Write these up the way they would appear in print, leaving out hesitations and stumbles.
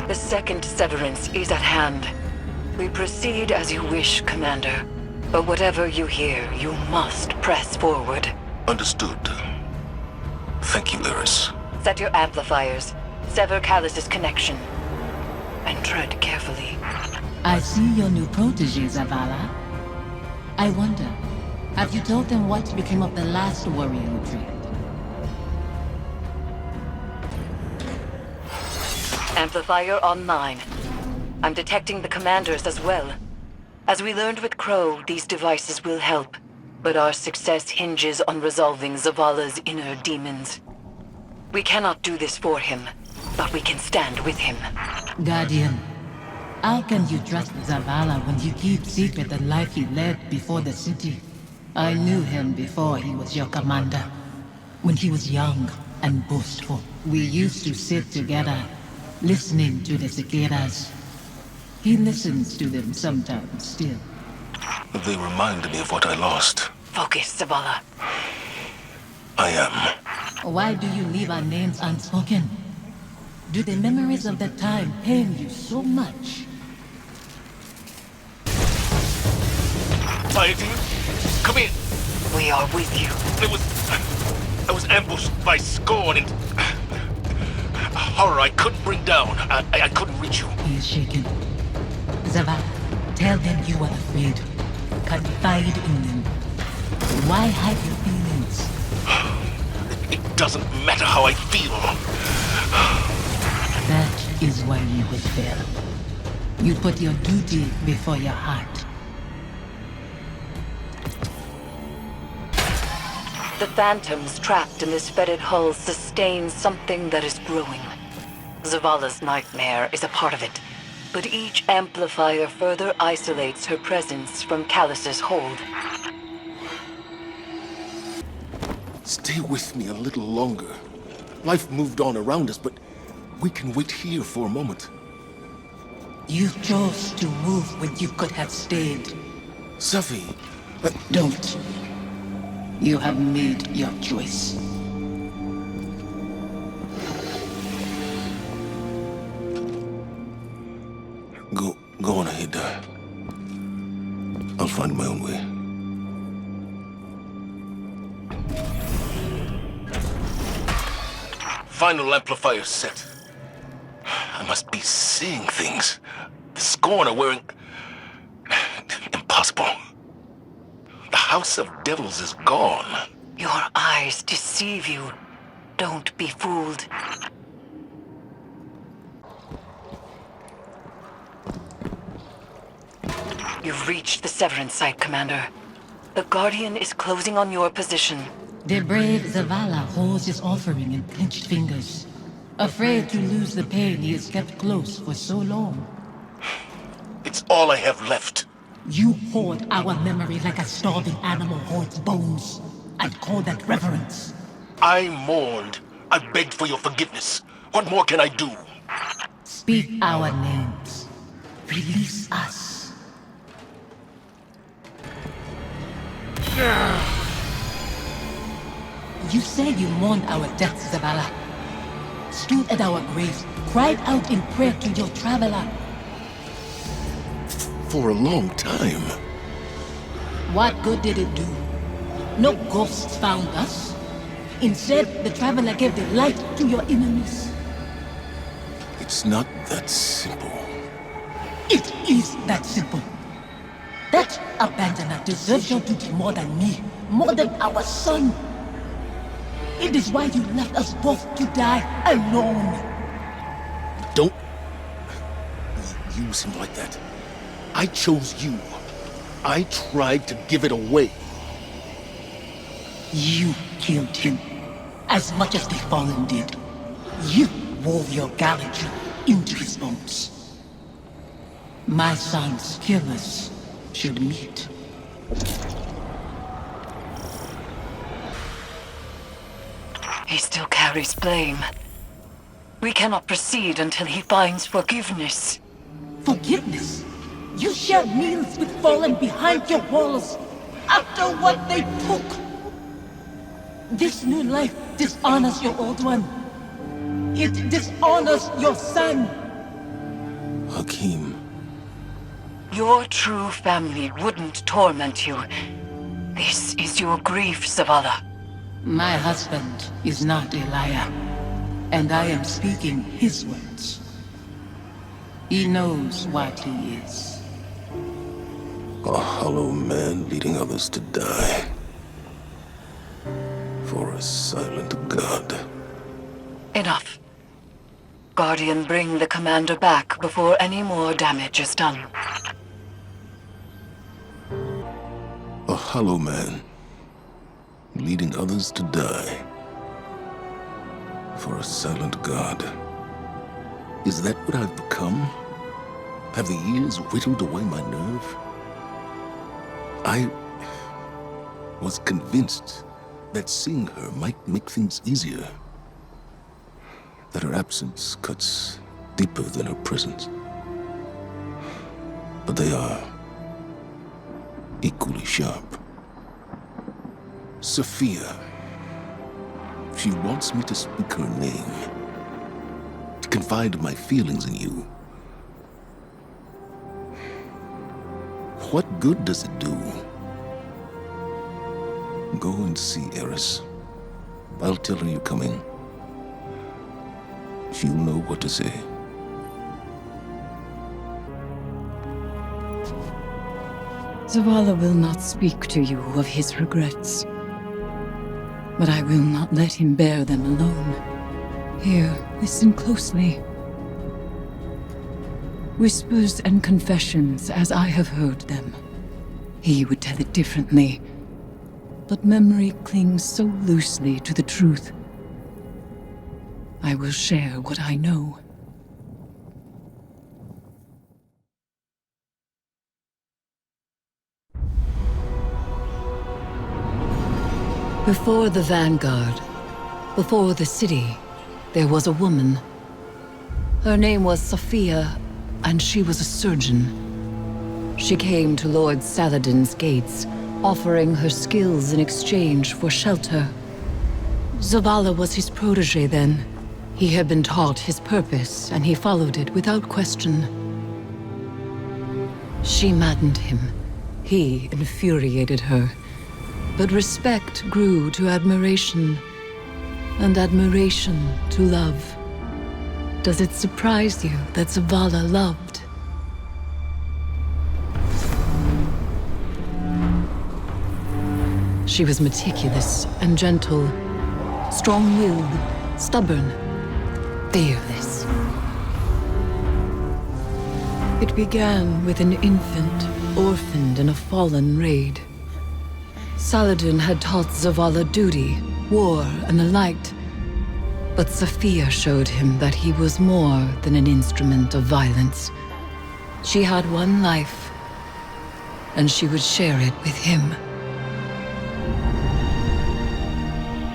The second severance is at hand. We proceed as you wish, Commander. But whatever you hear, you must press forward. Understood. Thank you, Iris. Set your amplifiers. Sever Callus's connection. And tread carefully. I see your new protege, Zavala. I wonder, have you told them what became of the last warrior you trained? Amplifier online. I'm detecting the commanders as well. As we learned with Crow, these devices will help. But our success hinges on resolving Zavala's inner demons. We cannot do this for him, but we can stand with him. Guardian, how can you trust Zavala when you keep secret the life he led before the city? I knew him before he was your commander. When he was young and boastful, we used to sit together, listening to the cicadas. He listens to them sometimes still. They remind me of what I lost. Focus, Zavala. I am. Why do you leave our names unspoken? Do the memories of that time pain you so much? Fire team, come in. We are with you. I was ambushed by Scorn and horror I couldn't bring down. I couldn't reach you. He is shaken. Zavala, tell them you are afraid. Confide in them. Why hide your feelings? It doesn't matter how I feel. That is why you will fail. You put your duty before your heart. The phantoms trapped in this fetid hull sustain something that is growing. Zavala's nightmare is a part of it, but each amplifier further isolates her presence from Callus's hold. Stay with me a little longer. Life moved on around us, but we can wait here for a moment. You chose to move when you could have stayed. Safi, Don't. You have made your choice. Go on ahead. I'll find my own way. Final amplifier set. I must be seeing things. The Scorn are wearing... Impossible. The House of Devils is gone. Your eyes deceive you. Don't be fooled. You've reached the Severance site, Commander. The Guardian is closing on your position. The brave Zavala holds his offering in clenched fingers, afraid to lose the pain he has kept close for so long. It's all I have left. You hoard our memory like a starving animal hoards bones, and call that reverence. I mourned. I begged for your forgiveness. What more can I do? Speak our names. Release us. You said you mourned our deaths, Zavala. Stood at our graves, cried out in prayer to your traveler. For a long time. What good did it do? No ghosts found us. Instead, the traveler gave the light to your enemies. It's not that simple. It is that simple. That abandoner deserves your duty more than me, more than our son. It is why you left us both to die alone. Don't use him like that. I chose you. I tried to give it away. You killed him, as much as the Fallen did. You wove your gallantry into his bones. My son's killers should meet. He still carries blame. We cannot proceed until he finds forgiveness. Forgiveness? You share meals with Fallen behind your walls, after what they took. This new life dishonors your old one. It dishonors your son. Hakim. Your true family wouldn't torment you. This is your grief, Zavala. My husband is not a liar, and I am speaking his words. He knows what he is. A hollow man leading others to die. For a silent god. Enough. Guardian, bring the commander back before any more damage is done. A hollow man leading others to die. For a silent god. Is that what I've become? Have the years whittled away my nerve? I was convinced that seeing her might make things easier. That her absence cuts deeper than her presence. But they are equally sharp. Sophia. She wants me to speak her name. To confide my feelings in you. What good does it do? Go and see Eris. I'll tell her you're coming. She'll know what to say. Zavala will not speak to you of his regrets. But I will not let him bear them alone. Here, listen closely. Whispers and confessions as I have heard them. He would tell it differently. But memory clings so loosely to the truth. I will share what I know. Before the Vanguard, before the city, there was a woman. Her name was Sophia, and she was a surgeon. She came to Lord Saladin's gates, offering her skills in exchange for shelter. Zavala was his protege then. He had been taught his purpose, and he followed it without question. She maddened him. He infuriated her. But respect grew to admiration, and admiration to love. Does it surprise you that Zavala loved? She was meticulous and gentle, strong-willed, stubborn, fearless. It began with an infant, orphaned in a fallen raid. Saladin had taught Zavala duty, war, and the light. But Sophia showed him that he was more than an instrument of violence. She had one life, and she would share it with him.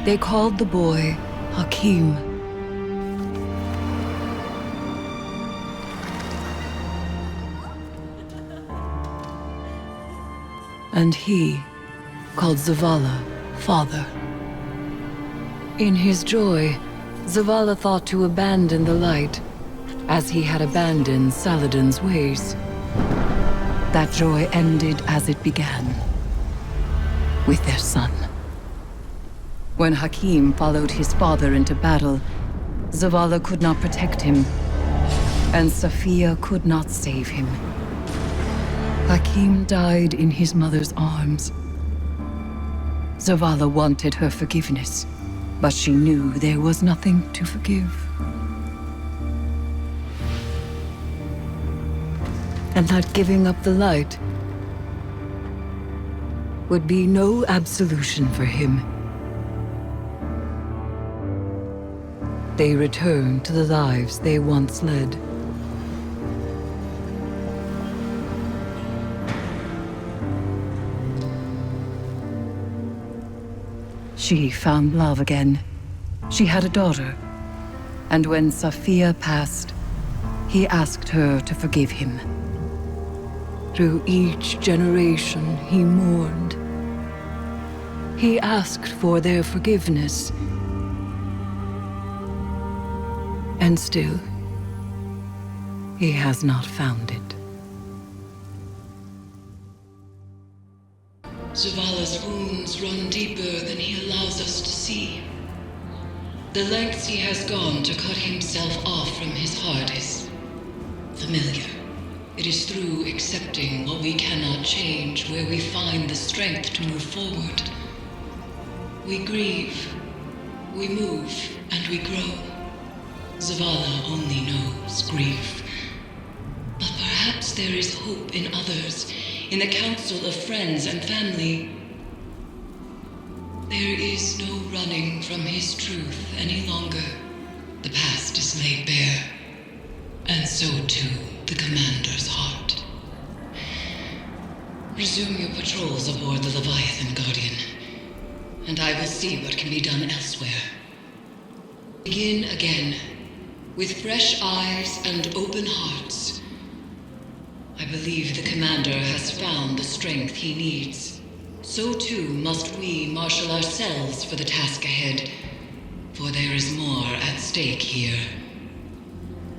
They called the boy Hakim. And he called Zavala father. In his joy, Zavala thought to abandon the light, as he had abandoned Saladin's ways. That joy ended as it began, with their son. When Hakim followed his father into battle, Zavala could not protect him, and Sophia could not save him. Hakim died in his mother's arms. Zavala wanted her forgiveness, but she knew there was nothing to forgive. And that giving up the light would be no absolution for him. They returned to the lives they once led. She found love again. She had a daughter. And when Sophia passed, he asked her to forgive him. Through each generation, he mourned. He asked for their forgiveness. And still, he has not found it. Zavala's wounds run deeper than he allows us to see. The lengths he has gone to cut himself off from his heart is familiar. It is through accepting what we cannot change where we find the strength to move forward. We grieve, we move, and we grow. Zavala only knows grief. But perhaps there is hope in others, in the council of friends and family. There is no running from his truth any longer. The past is laid bare, and so too the commander's heart. Resume your patrols aboard the Leviathan, Guardian, and I will see what can be done elsewhere. Begin again, with fresh eyes and open hearts. I believe the commander has found the strength he needs. So too must we marshal ourselves for the task ahead, for there is more at stake here.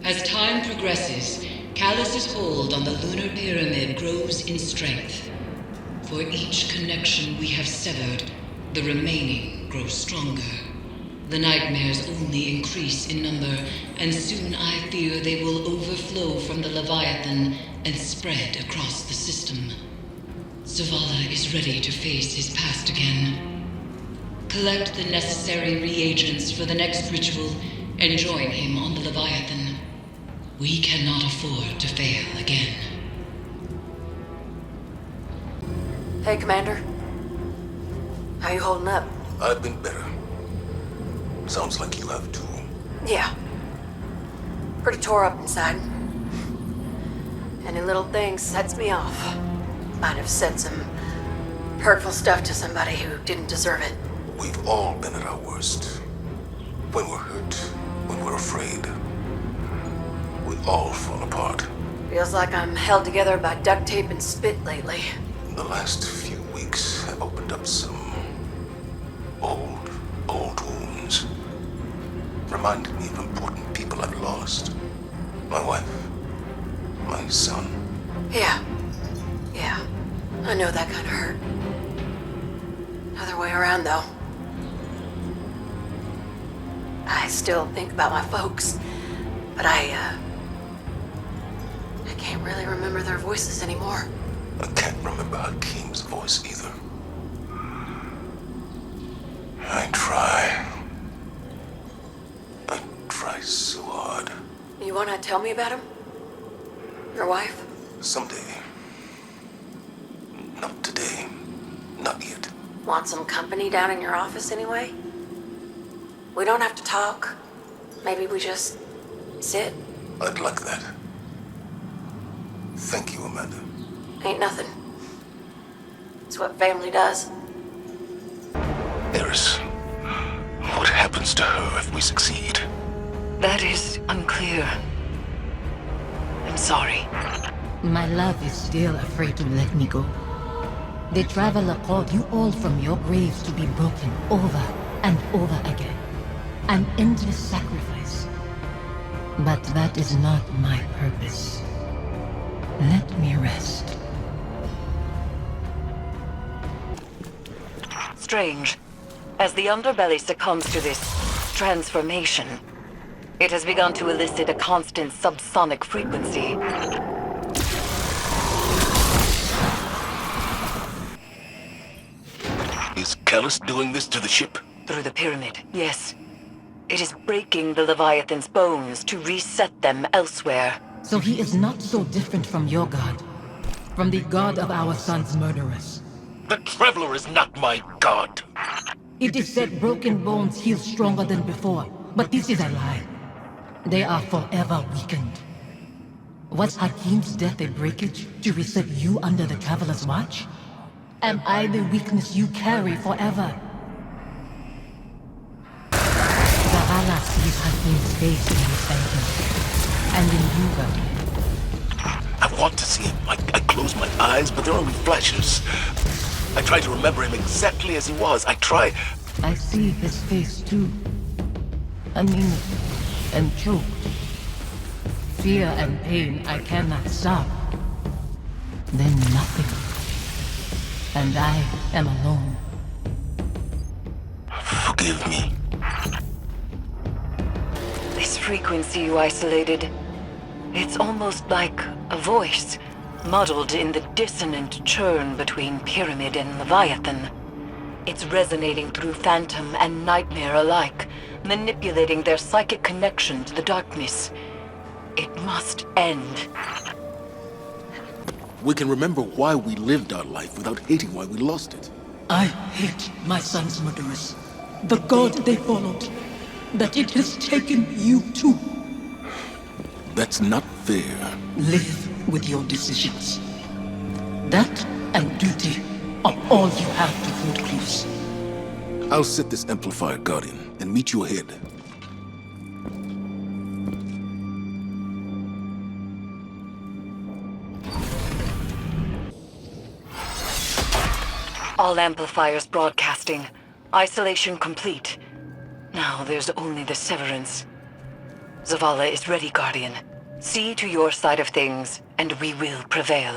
As time progresses, Callus's hold on the lunar pyramid grows in strength. For each connection we have severed, the remaining grows stronger. The nightmares only increase in number, and soon I fear they will overflow from the Leviathan and spread across the system. Zavala is ready to face his past again. Collect the necessary reagents for the next ritual and join him on the Leviathan. We cannot afford to fail again. Hey, Commander. How you holding up? I've been better. Sounds like you have too. Yeah. Pretty tore up inside. Any little thing sets me off. Might have said some hurtful stuff to somebody who didn't deserve it. We've all been at our worst. When we're hurt, when we're afraid. We all fall apart. Feels like I'm held together by duct tape and spit lately. The last few weeks have opened up some old wounds. Reminded me of important people I've lost. My wife, my son. Yeah. I know that kind of hurt. Other way around, though. I still think about my folks, but I can't really remember their voices anymore. I can't remember Hakeem's voice either. I try so hard. You wanna tell me about him? Your wife? Someday. Not today. Not yet. Want some company down in your office anyway? We don't have to talk. Maybe we just sit. I'd like that. Thank you, Amanda. Ain't nothing. It's what family does. Eris, what happens to her if we succeed? That is unclear. I'm sorry. My love is still afraid to let me go. The Traveler called you all from your graves to be broken over and over again. An endless sacrifice. But that is not my purpose. Let me rest. Strange. As the underbelly succumbs to this transformation, it has begun to elicit a constant subsonic frequency. Is Callus doing this to the ship? Through the pyramid, yes. It is breaking the Leviathan's bones to reset them elsewhere. So he is not so different from your god. From the god of our son's murderers. The Traveler is not my god. It is said broken bones heal stronger than before, but this is a lie. They are forever weakened. Was Hakeem's death a breakage to reset you under the Traveler's watch? Am I the weakness you carry forever? Zavala sees Hakeem's face when you thank him. And in you, God. I want to see him. I close my eyes, but they're only flashes. I try to remember him exactly as he was. I try. I see his face too. Anemic and choked. fear and pain I cannot stop, then nothing. And I am alone. Forgive me. This frequency you isolated, it's almost like a voice, muddled in the dissonant churn between Pyramid and Leviathan. It's resonating through Phantom and Nightmare alike, manipulating their psychic connection to the darkness. It must end. We can remember why we lived our life without hating why we lost it. I hate my son's murderers. The god they followed. That it has taken you too. That's not fair. Live with your decisions. That and duty are all you have to hold close. I'll set this amplifier, Guardian, and meet you ahead. All amplifiers broadcasting. Isolation complete. Now there's only the severance. Zavala is ready, Guardian. See to your side of things, and we will prevail.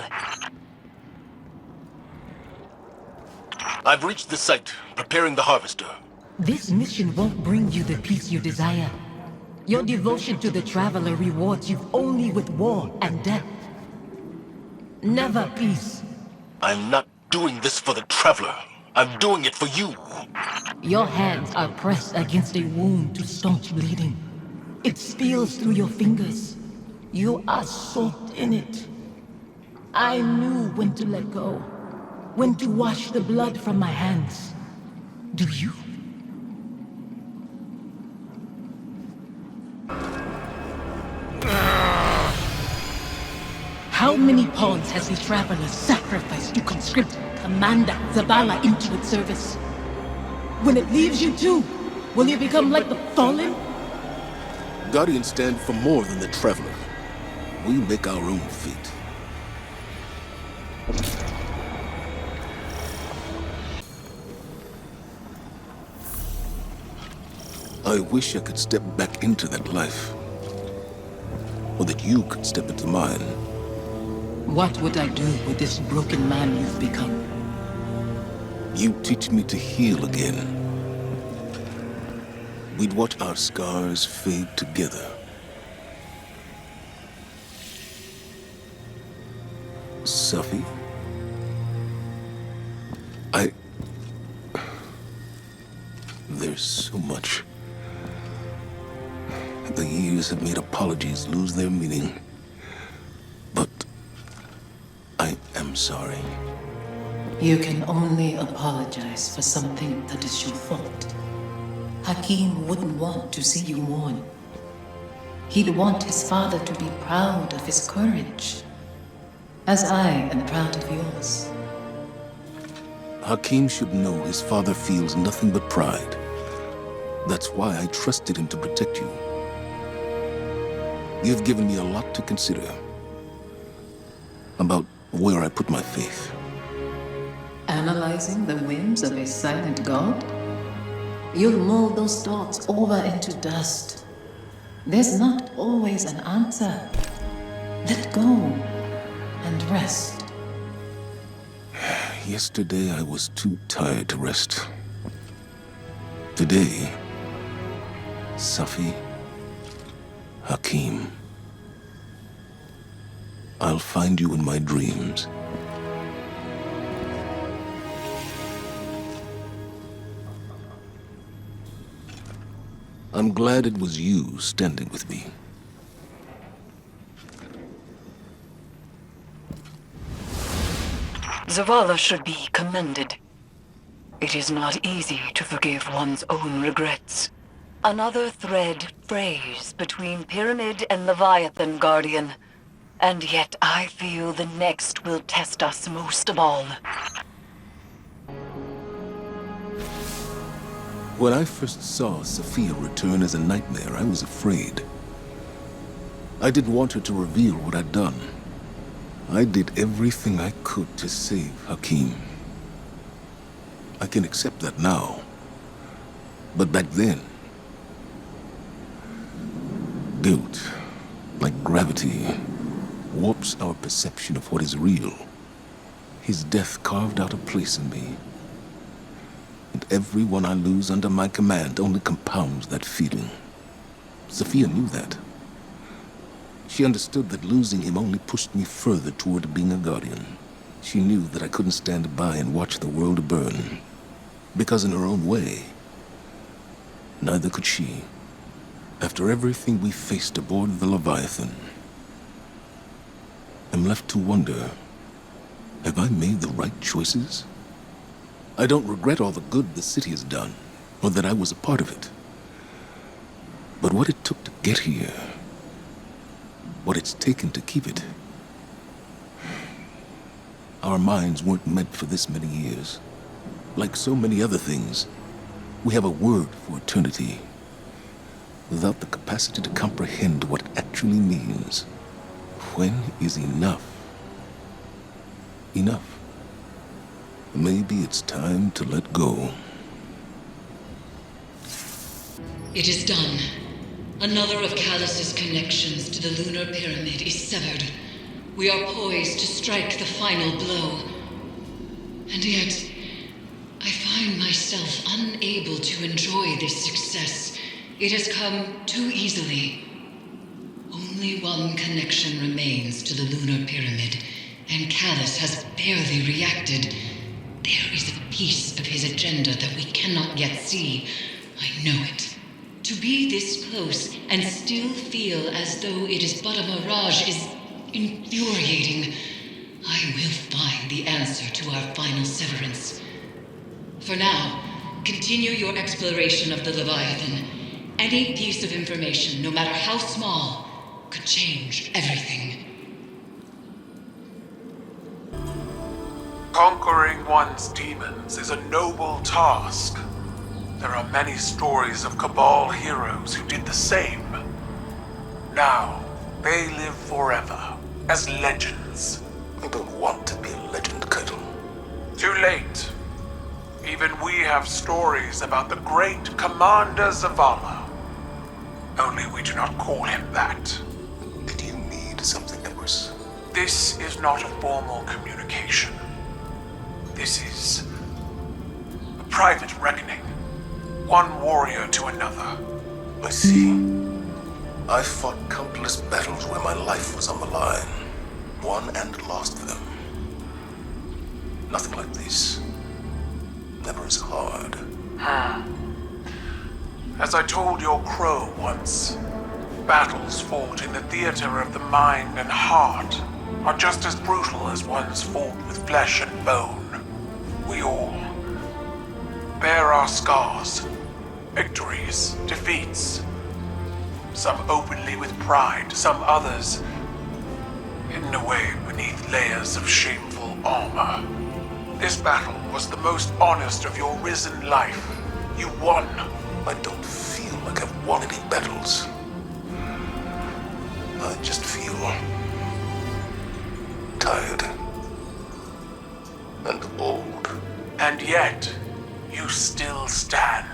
I've reached the site, preparing the harvester. This mission won't bring you the peace you desire. Your devotion to the Traveler rewards you only with war and death. Never peace. I'm not doing this for the Traveler. I'm doing it for you. Your hands are pressed against a wound to staunch bleeding. It spills through your fingers. You are soaked in it. I knew when to let go, when to wash the blood from my hands. Do you? How many pawns has the Traveler sacrificed to conscript Commander Zavala into its service? When it leaves you too, will you become like the Fallen? Guardians stand for more than the Traveler. We make our own fate. I wish I could step back into that life. Or that you could step into mine. What would I do with this broken man you've become? You teach me to heal again. We'd watch our scars fade together. Sophie? There's so much. The years have made apologies lose their meaning. But I am sorry. You can only apologize for something that is your fault. Hakim wouldn't want to see you mourn. He'd want his father to be proud of his courage, as I am proud of yours. Hakim should know his father feels nothing but pride. That's why I trusted him to protect you. You've given me a lot to consider about where I put my faith. Analyzing the whims of a silent god? You'll mold those thoughts over into dust. There's not always an answer. Let go and rest. Yesterday I was too tired to rest. Today, Safi, Hakim, I'll find you in my dreams. I'm glad it was you standing with me. Zavala should be commended. It is not easy to forgive one's own regrets. Another thread frays between Pyramid and Leviathan, Guardian. And yet I feel the next will test us most of all. When I first saw Sophia return as a nightmare, I was afraid. I didn't want her to reveal what I'd done. I did everything I could to save Hakim. I can accept that now. But back then, guilt like gravity, warps our perception of what is real. His death carved out a place in me. And everyone I lose under my command only compounds that feeling. Sophia knew that. She understood that losing him only pushed me further toward being a guardian. She knew that I couldn't stand by and watch the world burn. Because in her own way, neither could she. After everything we faced aboard the Leviathan, I'm left to wonder, have I made the right choices? I don't regret all the good the city has done, or that I was a part of it. But what it took to get here, what it's taken to keep it. Our minds weren't meant for this many years. Like so many other things, we have a word for eternity, without the capacity to comprehend what it actually means. When is enough? Enough. Maybe it's time to let go. It is done. Another of Callus's connections to the lunar pyramid is severed. We are poised to strike the final blow. And yet, I find myself unable to enjoy this success. It has come too easily. Only one connection remains to the lunar pyramid, and Callus has barely reacted. There is a piece of his agenda that we cannot yet see. I know it. To be this close and still feel as though it is but a mirage is infuriating. I will find the answer to our final severance. For now, continue your exploration of the Leviathan. Any piece of information, no matter how small, could change everything. Conquering one's demons is a noble task. There are many stories of Cabal heroes who did the same. Now, they live forever, as legends. I don't want to be a legend, Kettle. Too late. Even we have stories about the great Commander Zavala. Only we do not call him that. Did you need something, Empress? This is not a formal communication. This is a private reckoning. One warrior to another. I see. I fought countless battles where my life was on the line. Won and lost them. Nothing like this. Never as hard. As I told your crow once, battles fought in the theater of the mind and heart are just as brutal as ones fought with flesh and bone. We all bear our scars, victories, defeats. Some openly with pride, some others hidden away beneath layers of shameful armor. This battle was the most honest of your risen life. You won. I don't feel like I've won any battles. I just feel tired and old. And yet, you still stand.